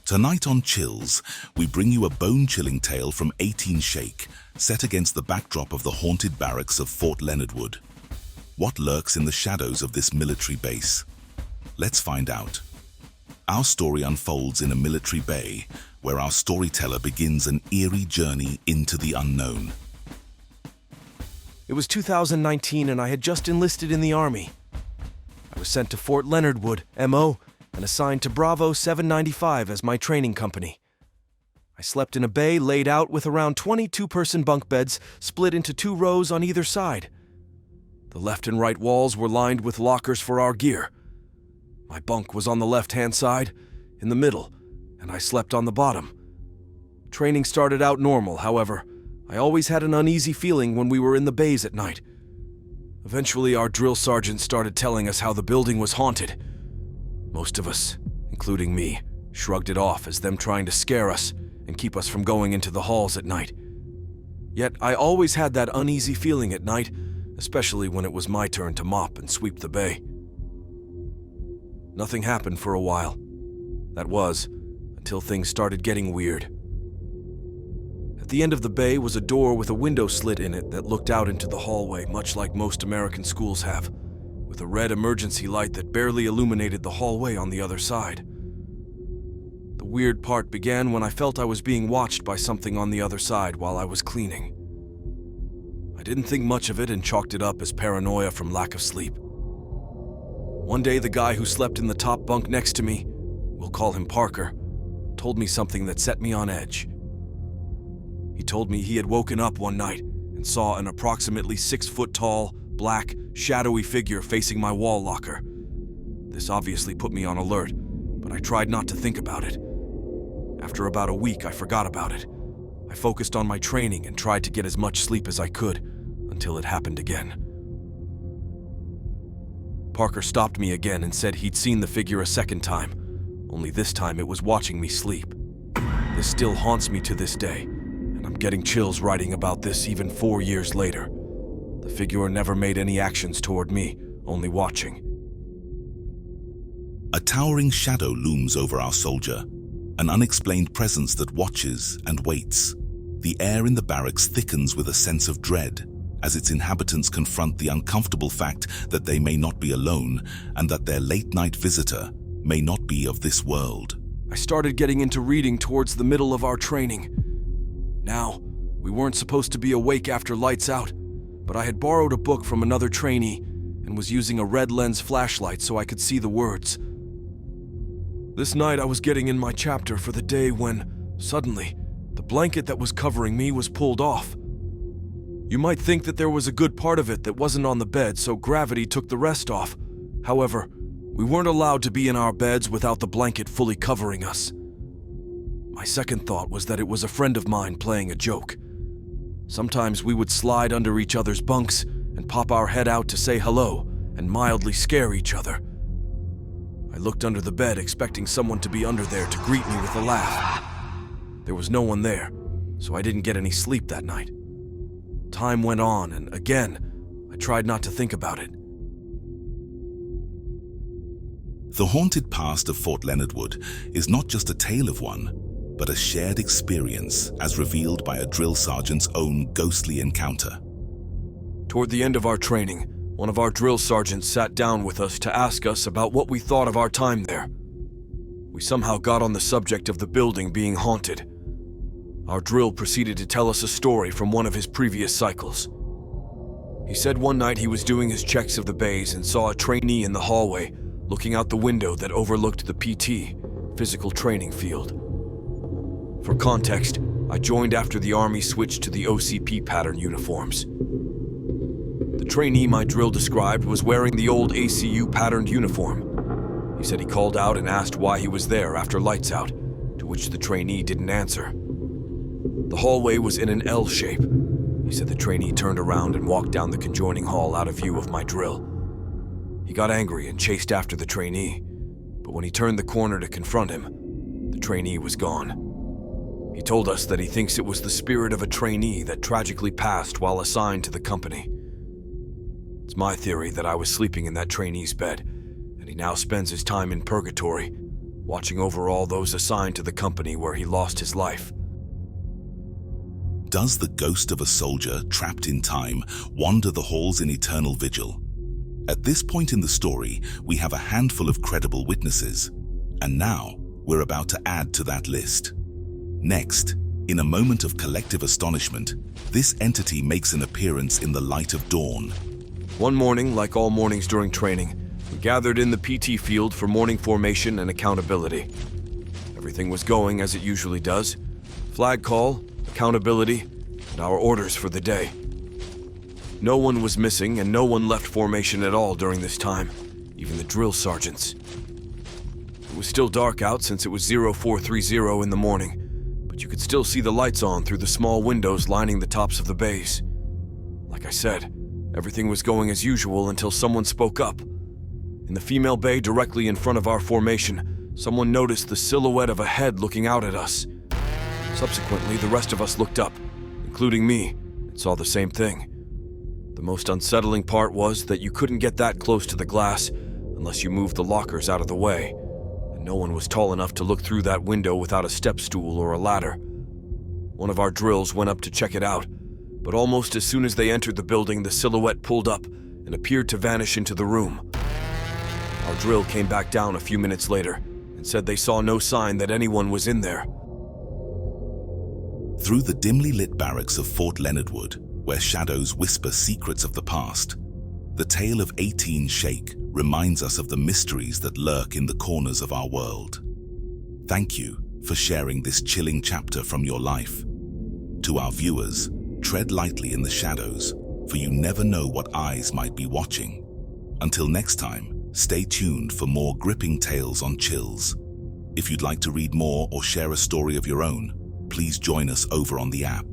Tonight on Chills, we bring you a bone-chilling tale from 18 Shake, set against the backdrop of the haunted barracks of Fort Leonard. What lurks in the shadows of this military base? Let's find out. Our story unfolds in a military bay, where our storyteller begins an eerie journey into the unknown. It was 2019 and I had just enlisted in the Army. I was sent to Fort Leonard, MO, and assigned to Bravo 795 as my training company. I slept in a bay laid out with around 22-person bunk beds split into 2 rows on either side. The left and right walls were lined with lockers for our gear. My bunk was on the left-hand side, in the middle, and I slept on the bottom. Training started out normal, however. I always had an uneasy feeling when we were in the bays at night. Eventually, our drill sergeant started telling us how the building was haunted. Most of us, including me, shrugged it off as them trying to scare us and keep us from going into the halls at night. Yet I always had that uneasy feeling at night, especially when it was my turn to mop and sweep the bay. Nothing happened for a while. That was, until things started getting weird. At the end of the bay was a door with a window slit in it that looked out into the hallway, much like most American schools have, with a red emergency light that barely illuminated the hallway on the other side. The weird part began when I felt I was being watched by something on the other side while I was cleaning. I didn't think much of it and chalked it up as paranoia from lack of sleep. One day, the guy who slept in the top bunk next to me, we'll call him Parker, told me something that set me on edge. He told me he had woken up one night and saw an approximately 6-foot-tall, black, shadowy figure facing my wall locker. This obviously put me on alert, but I tried not to think about it. After about a week, I forgot about it. I focused on my training and tried to get as much sleep as I could, until it happened again. Parker stopped me again and said he'd seen the figure a second time, only this time it was watching me sleep. This still haunts me to this day, and I'm getting chills writing about this even 4 years later. The figure never made any actions toward me, only watching. A towering shadow looms over our soldier, an unexplained presence that watches and waits. The air in the barracks thickens with a sense of dread, as its inhabitants confront the uncomfortable fact that they may not be alone and that their late-night visitor may not be of this world. I started getting into reading towards the middle of our training. Now, we weren't supposed to be awake after lights out, but I had borrowed a book from another trainee and was using a red lens flashlight so I could see the words. This night I was getting in my chapter for the day when, suddenly, the blanket that was covering me was pulled off. You might think that there was a good part of it that wasn't on the bed, so gravity took the rest off. However, we weren't allowed to be in our beds without the blanket fully covering us. My second thought was that it was a friend of mine playing a joke. Sometimes we would slide under each other's bunks and pop our head out to say hello and mildly scare each other. I looked under the bed expecting someone to be under there to greet me with a laugh. There was no one there, so I didn't get any sleep that night. Time went on, and again, I tried not to think about it. The haunted past of Fort Leonard is not just a tale of one, but a shared experience as revealed by a drill sergeant's own ghostly encounter. Toward the end of our training, one of our drill sergeants sat down with us to ask us about what we thought of our time there. We somehow got on the subject of the building being haunted. Our drill proceeded to tell us a story from one of his previous cycles. He said one night he was doing his checks of the bays and saw a trainee in the hallway looking out the window that overlooked the PT, physical training field. For context, I joined after the Army switched to the OCP pattern uniforms. The trainee my drill described was wearing the old ACU patterned uniform. He said he called out and asked why he was there after lights out, to which the trainee didn't answer. The hallway was in an L shape. He said the trainee turned around and walked down the conjoining hall out of view of my drill. He got angry and chased after the trainee, but when he turned the corner to confront him, the trainee was gone. He told us that he thinks it was the spirit of a trainee that tragically passed while assigned to the company. It's my theory that I was sleeping in that trainee's bed, and he now spends his time in purgatory, watching over all those assigned to the company where he lost his life. Does the ghost of a soldier trapped in time wander the halls in eternal vigil? At this point in the story, we have a handful of credible witnesses, and now we're about to add to that list. Next, in a moment of collective astonishment, this entity makes an appearance in the light of dawn. One morning, like all mornings during training, we gathered in the PT field for morning formation and accountability. Everything was going as it usually does. Flag call, accountability, and our orders for the day. No one was missing and no one left formation at all during this time, even the drill sergeants. It was still dark out since it was 0430 in the morning, but you could still see the lights on through the small windows lining the tops of the bays. Like I said, everything was going as usual until someone spoke up. In the female bay directly in front of our formation, someone noticed the silhouette of a head looking out at us. Subsequently, the rest of us looked up, including me, and saw the same thing. The most unsettling part was that you couldn't get that close to the glass unless you moved the lockers out of the way, and no one was tall enough to look through that window without a step stool or a ladder. One of our drills went up to check it out, but almost as soon as they entered the building, the silhouette pulled up and appeared to vanish into the room. Our drill came back down a few minutes later and said they saw no sign that anyone was in there. Through the dimly lit barracks of Fort Leonard, where shadows whisper secrets of the past, the tale of 18 Sheikh reminds us of the mysteries that lurk in the corners of our world. Thank you for sharing this chilling chapter from your life. To our viewers, tread lightly in the shadows, for you never know what eyes might be watching. Until next time, stay tuned for more gripping tales on Chills. If you'd like to read more or share a story of your own, please join us over on the app.